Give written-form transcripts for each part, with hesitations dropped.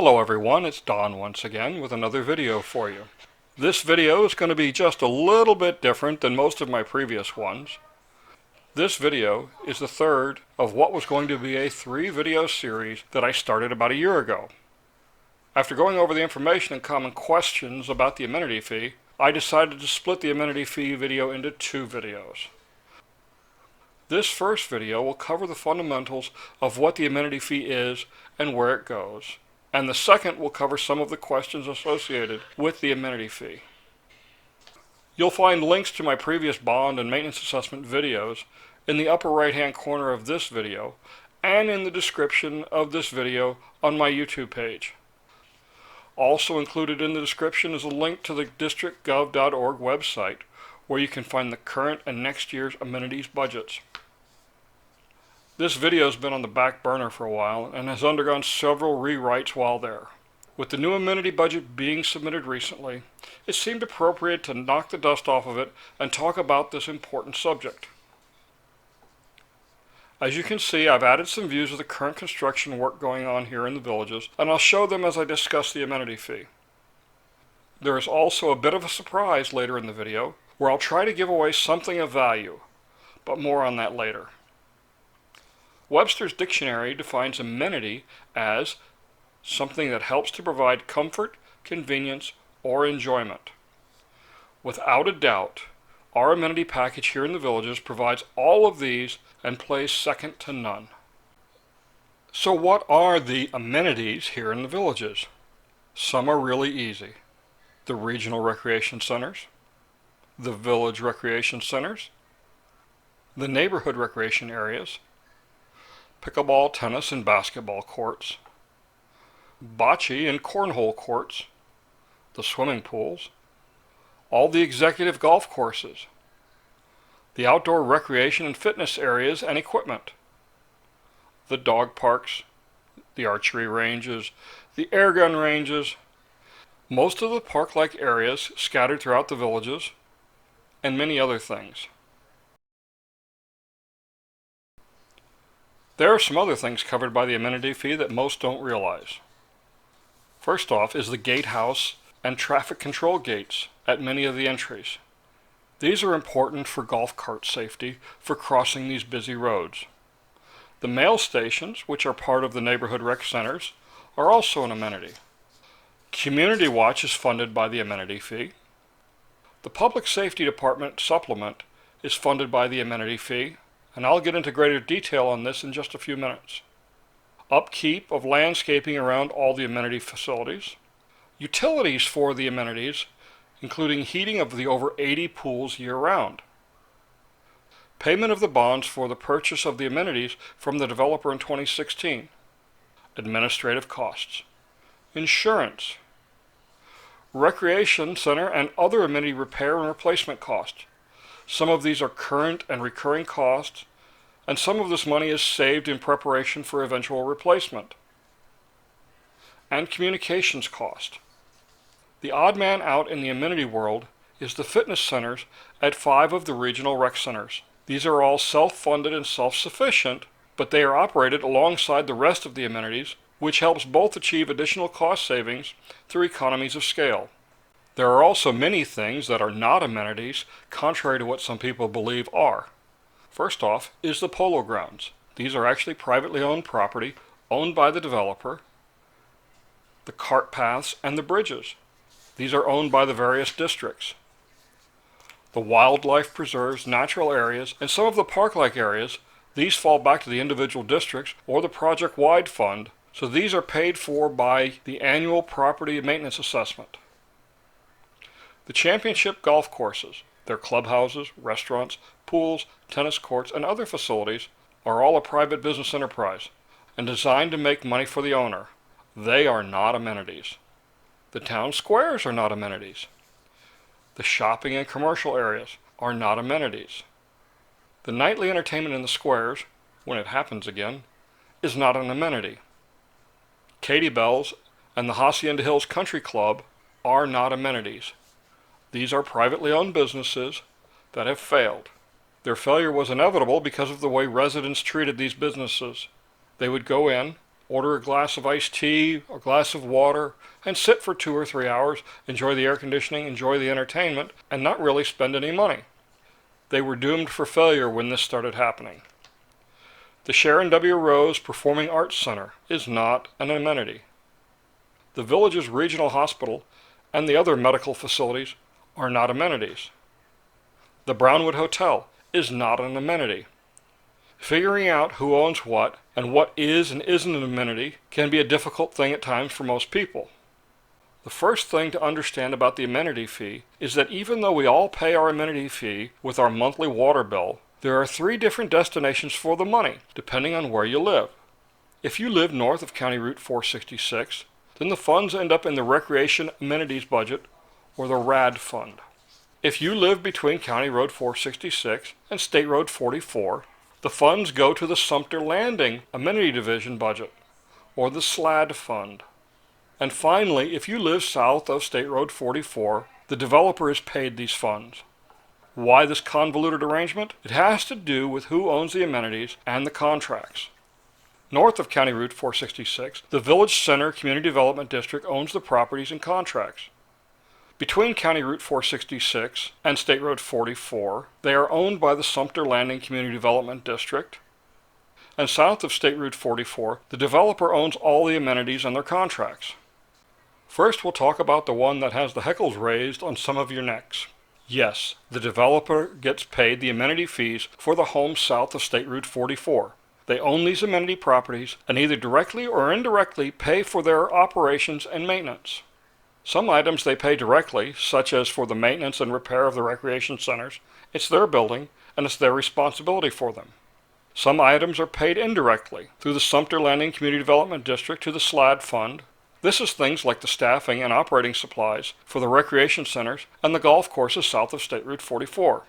Hello everyone, it's Don once again with another video for you. This video is going to be just a little bit different than most of my previous ones. This video is the third of what was going to be a 3-video series that I started about a year ago. After going over the information and common questions about the amenity fee, I decided to split the amenity fee video into 2 videos. This first video will cover the fundamentals of what the amenity fee is and where it goes. And the second will cover some of the questions associated with the amenity fee. You'll find links to my previous bond and maintenance assessment videos in the upper right hand corner of this video and in the description of this video on my YouTube page. Also included in the description is a link to the districtgov.org website where you can find the current and next year's amenities budgets. This video has been on the back burner for a while and has undergone several rewrites while there. With the new amenity budget being submitted recently, it seemed appropriate to knock the dust off of it and talk about this important subject. As you can see, I've added some views of the current construction work going on here in the villages, and I'll show them as I discuss the amenity fee. There is also a bit of a surprise later in the video, where I'll try to give away something of value, but more on that later. Webster's dictionary defines amenity as something that helps to provide comfort, convenience, or enjoyment. Without a doubt, our amenity package here in the villages provides all of these and plays second to none. So what are the amenities here in the villages? Some are really easy. The regional recreation centers, the village recreation centers, the neighborhood recreation areas, pickleball, tennis, and basketball courts, bocce and cornhole courts, the swimming pools, all the executive golf courses, the outdoor recreation and fitness areas and equipment, the dog parks, the archery ranges, the air gun ranges, most of the park-like areas scattered throughout the villages, and many other things. There are some other things covered by the amenity fee that most don't realize. First off is the gatehouse and traffic control gates at many of the entries. These are important for golf cart safety for crossing these busy roads. The mail stations, which are part of the neighborhood rec centers, are also an amenity. Community Watch is funded by the amenity fee. The Public Safety Department supplement is funded by the amenity fee, and I'll get into greater detail on this in just a few minutes. Upkeep of landscaping around all the amenity facilities. Utilities for the amenities, including heating of the over 80 pools year-round. Payment of the bonds for the purchase of the amenities from the developer in 2016. Administrative costs. Insurance. Recreation center and other amenity repair and replacement costs. Some of these are current and recurring costs, and some of this money is saved in preparation for eventual replacement. And communications cost. The odd man out in the amenity world is the fitness centers at 5 of the regional rec centers. These are all self-funded and self-sufficient, but they are operated alongside the rest of the amenities, which helps both achieve additional cost savings through economies of scale. There are also many things that are not amenities, contrary to what some people believe are. First off is the polo grounds. These are actually privately owned property, owned by the developer. The cart paths and the bridges. These are owned by the various districts. The wildlife preserves, natural areas, and some of the park-like areas, these fall back to the individual districts or the project-wide fund, so these are paid for by the annual property maintenance assessment. The championship golf courses, their clubhouses, restaurants, pools, tennis courts, and other facilities are all a private business enterprise and designed to make money for the owner. They are not amenities. The town squares are not amenities. The shopping and commercial areas are not amenities. The nightly entertainment in the squares, when it happens again, is not an amenity. Katie Bell's and the Hacienda Hills Country Club are not amenities. These are privately owned businesses that have failed. Their failure was inevitable because of the way residents treated these businesses. They would go in, order a glass of iced tea, a glass of water, and sit for 2 or 3 hours, enjoy the air conditioning, enjoy the entertainment, and not really spend any money. They were doomed for failure when this started happening. The Sharon W. Rose Performing Arts Center is not an amenity. The village's regional hospital and the other medical facilities are not amenities. The Brownwood Hotel is not an amenity. Figuring out who owns what and what is and isn't an amenity can be a difficult thing at times for most people. The first thing to understand about the amenity fee is that even though we all pay our amenity fee with our monthly water bill, there are 3 different destinations for the money, depending on where you live. If you live north of County Route 466, then the funds end up in the Recreation Amenities Budget, or the RAD Fund. If you live between County Road 466 and State Road 44, the funds go to the Sumter Landing Amenity Division Budget, or the SLAD Fund. And finally, if you live south of State Road 44, the developer is paid these funds. Why this convoluted arrangement? It has to do with who owns the amenities and the contracts. North of County Route 466, the Village Center Community Development District owns the properties and contracts. Between County Route 466 and State Road 44, they are owned by the Sumter Landing Community Development District. And south of State Route 44, the developer owns all the amenities and their contracts. First, we'll talk about the one that has the heckles raised on some of your necks. Yes, the developer gets paid the amenity fees for the homes south of State Route 44. They own these amenity properties and either directly or indirectly pay for their operations and maintenance. Some items they pay directly, such as for the maintenance and repair of the recreation centers. It's their building, and it's their responsibility for them. Some items are paid indirectly, through the Sumter Landing Community Development District to the SLAD Fund. This is things like the staffing and operating supplies for the recreation centers and the golf courses south of State Route 44.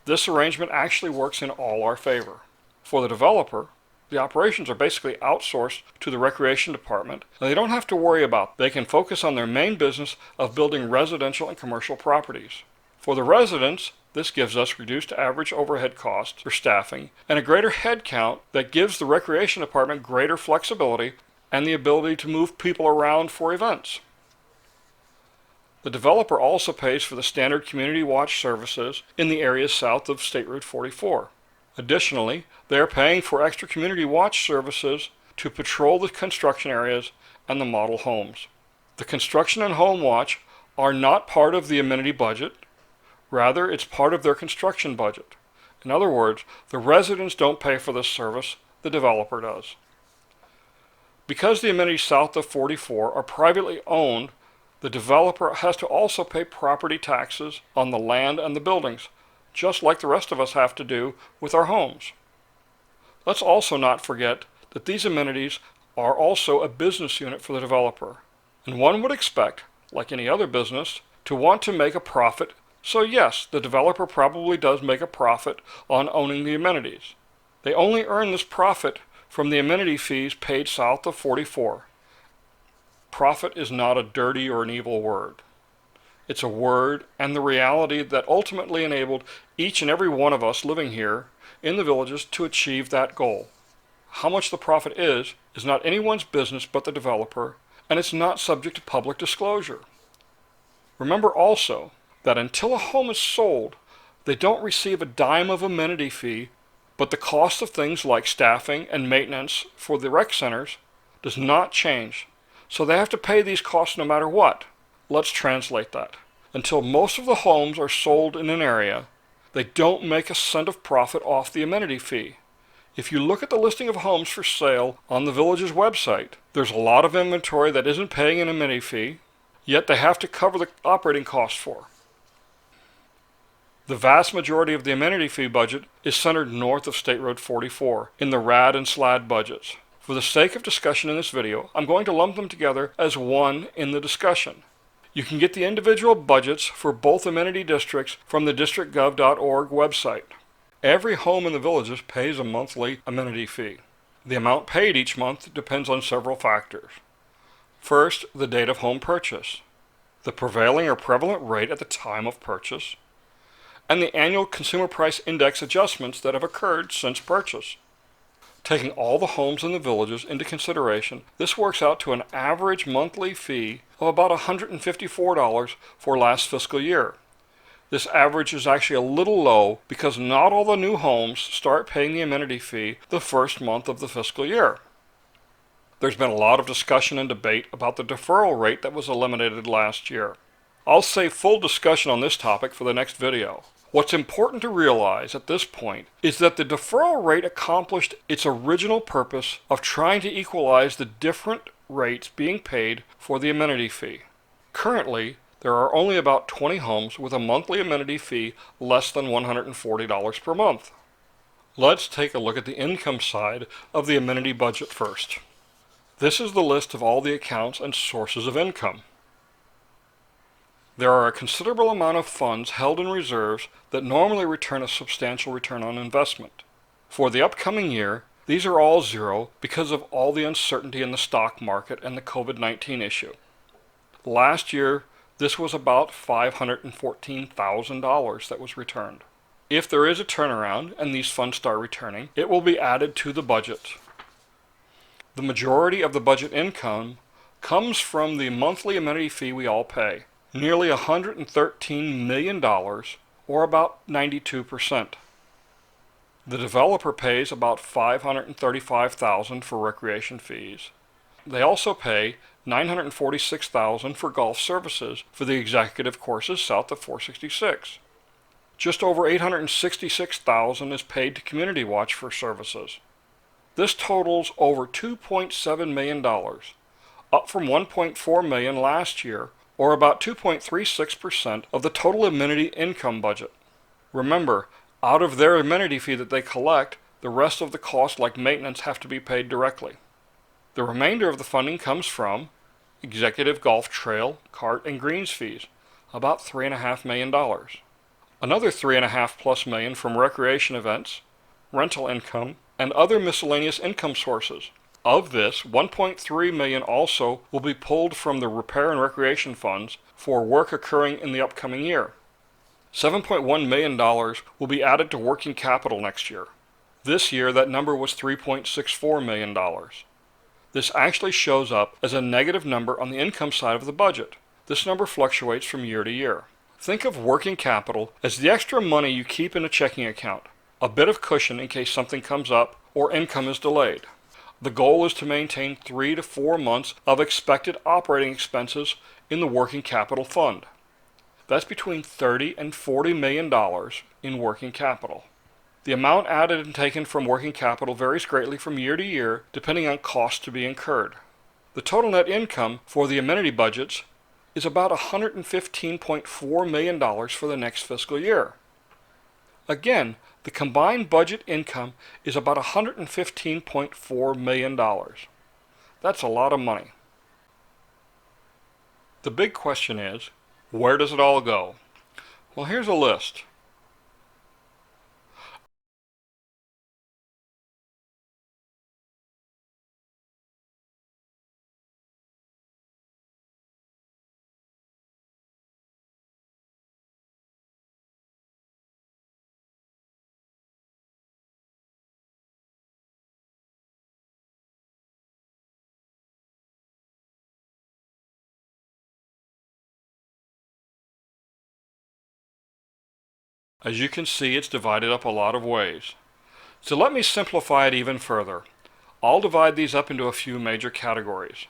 This arrangement actually works in all our favor. For the developer, the operations are basically outsourced to the recreation department, and they don't have to worry about. They can focus on their main business of building residential and commercial properties. For the residents, this gives us reduced average overhead costs for staffing and a greater head count that gives the recreation department greater flexibility and the ability to move people around for events. The developer also pays for the standard community watch services in the areas south of State Route 44. Additionally, they are paying for extra community watch services to patrol the construction areas and the model homes. The construction and home watch are not part of the amenity budget. Rather, it's part of their construction budget. In other words, the residents don't pay for this service, the developer does. Because the amenities south of 44 are privately owned, the developer has to also pay property taxes on the land and the buildings, just like the rest of us have to do with our homes. Let's also not forget that these amenities are also a business unit for the developer, and one would expect, like any other business, to want to make a profit. So yes, the developer probably does make a profit on owning the amenities. They only earn this profit from the amenity fees paid south of 44. Profit is not a dirty or an evil word. It's a word and the reality that ultimately enabled each and every one of us living here in the villages to achieve that goal. How much the profit is not anyone's business but the developer, and it's not subject to public disclosure. Remember also that until a home is sold, they don't receive a dime of amenity fee, but the cost of things like staffing and maintenance for the rec centers does not change. So they have to pay these costs no matter what. Let's translate that. Until most of the homes are sold in an area, they don't make a cent of profit off the amenity fee. If you look at the listing of homes for sale on the village's website, there's a lot of inventory that isn't paying an amenity fee, yet they have to cover the operating costs for. The vast majority of the amenity fee budget is centered north of State Road 44 in the RAD and SLAD budgets. For the sake of discussion in this video, I'm going to lump them together as one in the discussion. You can get the individual budgets for both amenity districts from the districtgov.org website. Every home in the villages pays a monthly amenity fee. The amount paid each month depends on several factors. First, the date of home purchase, the prevailing or prevalent rate at the time of purchase, and the annual consumer price index adjustments that have occurred since purchase. Taking all the homes in the villages into consideration, this works out to an average monthly fee of about $154 for last fiscal year. This average is actually a little low because not all the new homes start paying the amenity fee the first month of the fiscal year. There's been a lot of discussion and debate about the deferral rate that was eliminated last year. I'll save full discussion on this topic for the next video. What's important to realize at this point is that the deferral rate accomplished its original purpose of trying to equalize the different rates being paid for the amenity fee. Currently, there are only about 20 homes with a monthly amenity fee less than $140 per month. Let's take a look at the income side of the amenity budget first. This is the list of all the accounts and sources of income. There are a considerable amount of funds held in reserves that normally return a substantial return on investment. For the upcoming year, these are all zero because of all the uncertainty in the stock market and the COVID-19 issue. Last year, this was about $514,000 that was returned. If there is a turnaround and these funds start returning, it will be added to the budget. The majority of the budget income comes from the monthly amenity fee we all pay, nearly $113 million, or about 92%. The developer pays about $535,000 for recreation fees. They also pay $946,000 for golf services for the executive courses south of 466. Just over $866,000 is paid to Community Watch for services. This totals over $2.7 million, up from $1.4 million last year, or about 2.36% of the total amenity income budget. Remember, out of their amenity fee that they collect, the rest of the costs like maintenance have to be paid directly. The remainder of the funding comes from executive golf trail, cart, and greens fees, about $3.5 million. Another $3.5+ million from recreation events, rental income, and other miscellaneous income sources. Of this, $1.3 million also will be pulled from the repair and recreation funds for work occurring in the upcoming year. $7.1 million will be added to working capital next year. This year, that number was $3.64 million. This actually shows up as a negative number on the income side of the budget. This number fluctuates from year to year. Think of working capital as the extra money you keep in a checking account, a bit of cushion in case something comes up or income is delayed. The goal is to maintain 3 to 4 months of expected operating expenses in the working capital fund. That's between $30 and $40 million in working capital. The amount added and taken from working capital varies greatly from year to year depending on costs to be incurred. The total net income for the amenity budgets is about $115.4 million for the next fiscal year. Again, the combined budget income is about $115.4 million. That's a lot of money. The big question is, where does it all go? Well, here's a list. As you can see, it's divided up a lot of ways. So let me simplify it even further. I'll divide these up into a few major categories.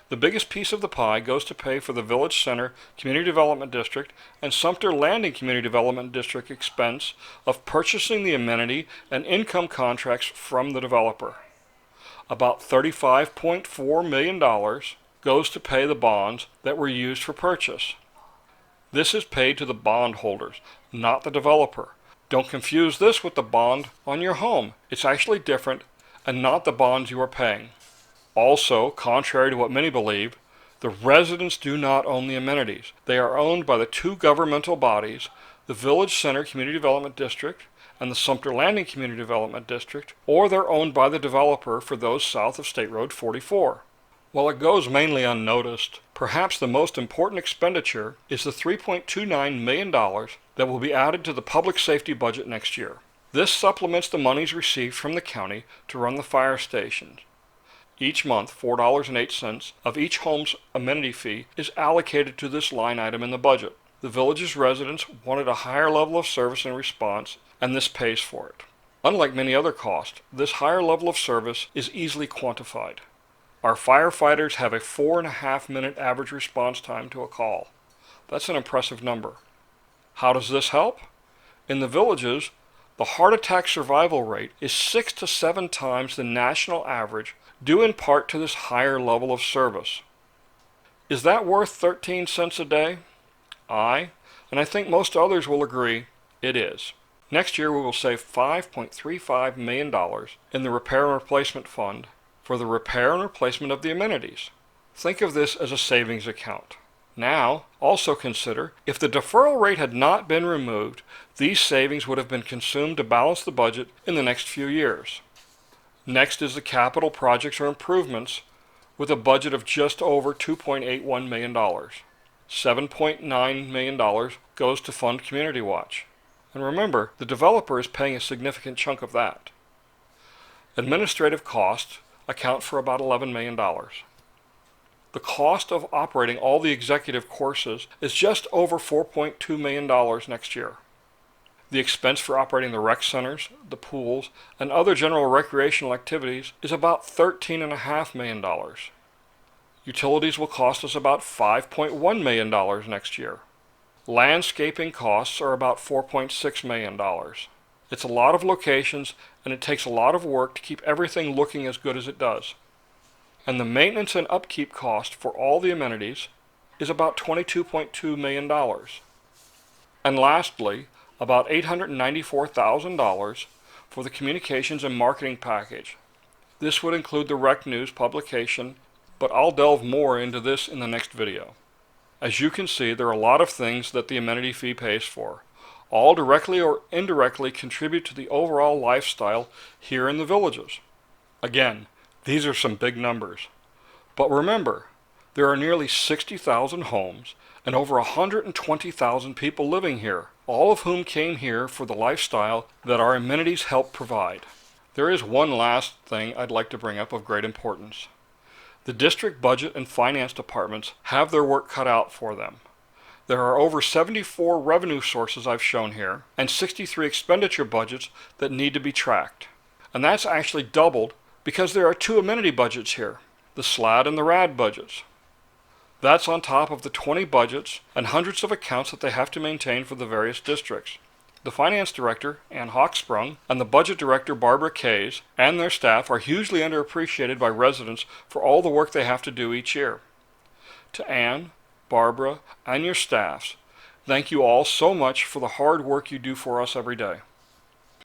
The biggest piece of the pie goes to pay for the Village Center Community Development District and Sumter Landing Community Development District expense of purchasing the amenity and income contracts from the developer. About $35.4 million goes to pay the bonds that were used for purchase. This is paid to the bondholders, not the developer. Don't confuse this with the bond on your home. It's actually different and not the bonds you are paying. Also, contrary to what many believe, the residents do not own the amenities. They are owned by the two governmental bodies, the Village Center Community Development District and the Sumter Landing Community Development District, or they're owned by the developer for those south of State Road 44. While it goes mainly unnoticed, perhaps the most important expenditure is the $3.29 million that will be added to the public safety budget next year. This supplements the monies received from the county to run the fire stations. Each month, $4.08 of each home's amenity fee is allocated to this line item in the budget. The village's residents wanted a higher level of service and response, and this pays for it. Unlike many other costs, this higher level of service is easily quantified. Our firefighters have a 4.5-minute average response time to a call. That's an impressive number. How does this help? In the villages, the heart attack survival rate is 6 to 7 times the national average, due in part to this higher level of service. Is that worth 13 cents a day? And I think most others will agree, it is. Next year we will save $5.35 million in the Repair and Replacement Fund for the repair and replacement of the amenities. Think of this as a savings account. Now, also consider, if the deferral rate had not been removed, these savings would have been consumed to balance the budget in the next few years. Next is the capital projects or improvements with a budget of just over $2.81 million. $7.9 million goes to fund Community Watch. And remember, the developer is paying a significant chunk of that. Administrative costs account for about $11 million. The cost of operating all the executive courses is just over $4.2 million next year. The expense for operating the rec centers, the pools, and other general recreational activities is about $13.5 million. Utilities will cost us about $5.1 million next year. Landscaping costs are about $4.6 million. It's a lot of locations, and it takes a lot of work to keep everything looking as good as it does. And the maintenance and upkeep cost for all the amenities is about $22.2 million. And lastly, about $894,000 for the communications and marketing package. This would include the Rec News publication, but I'll delve more into this in the next video. As you can see, there are a lot of things that the amenity fee pays for. All directly or indirectly contribute to the overall lifestyle here in the villages. Again, these are some big numbers. But remember, there are nearly 60,000 homes and over 120,000 people living here, all of whom came here for the lifestyle that our amenities help provide. There is one last thing I'd like to bring up of great importance. The district budget and finance departments have their work cut out for them. There are over 74 revenue sources I've shown here, and 63 expenditure budgets that need to be tracked. And that's actually doubled because there are 2 amenity budgets here, the SLAD and the RAD budgets. That's on top of the 20 budgets and hundreds of accounts that they have to maintain for the various districts. The finance director, Ann Hawksprung, and the budget director, Barbara Kays, and their staff are hugely underappreciated by residents for all the work they have to do each year. To Ann, Barbara, and your staffs, thank you all so much for the hard work you do for us every day.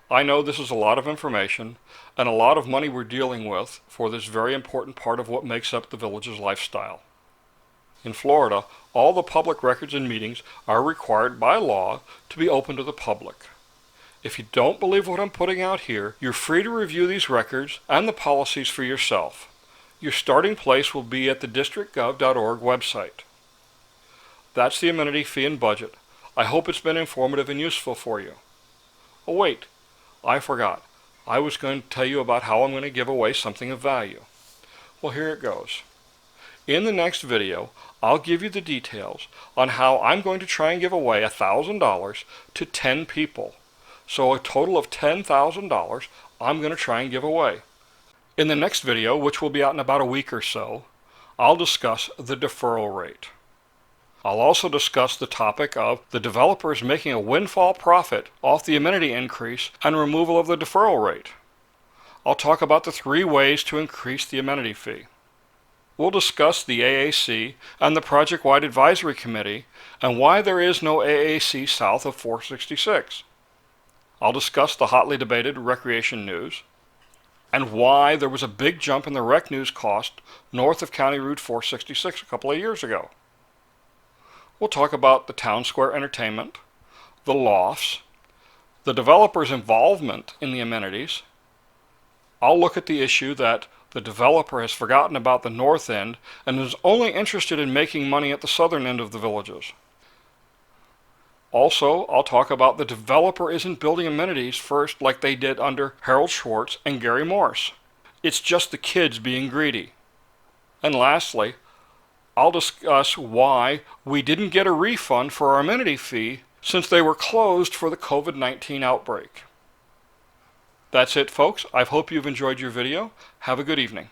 I know this is a lot of information and a lot of money we're dealing with for this very important part of what makes up the village's lifestyle. In Florida, all the public records and meetings are required by law to be open to the public. If you don't believe what I'm putting out here, you're free to review these records and the policies for yourself. Your starting place will be at the districtgov.org website. That's the amenity fee and budget. I hope it's been informative and useful for you. Oh wait, I forgot. I was going to tell you about how I'm going to give away something of value. Well, here it goes. In the next video, I'll give you the details on how I'm going to try and give away $1,000 to 10 people. So a total of $10,000 I'm going to try and give away. In the next video, which will be out in about a week or so, I'll discuss the deferral rate. I'll also discuss the topic of the developers making a windfall profit off the amenity increase and removal of the deferral rate. I'll talk about the 3 ways to increase the amenity fee. We'll discuss the AAC and the Project-Wide Advisory Committee and why there is no AAC south of 466. I'll discuss the hotly debated recreation news and why there was a big jump in the rec news cost north of County Route 466 a couple of years ago. We'll talk about the town square entertainment, the lofts, the developer's involvement in the amenities. I'll look at the issue that the developer has forgotten about the north end and is only interested in making money at the southern end of the villages. Also, I'll talk about the developer isn't building amenities first like they did under Harold Schwartz and Gary Morse. It's just the kids being greedy. And lastly, I'll discuss why we didn't get a refund for our amenity fee since they were closed for the COVID-19 outbreak. That's it, folks. I hope you've enjoyed your video. Have a good evening.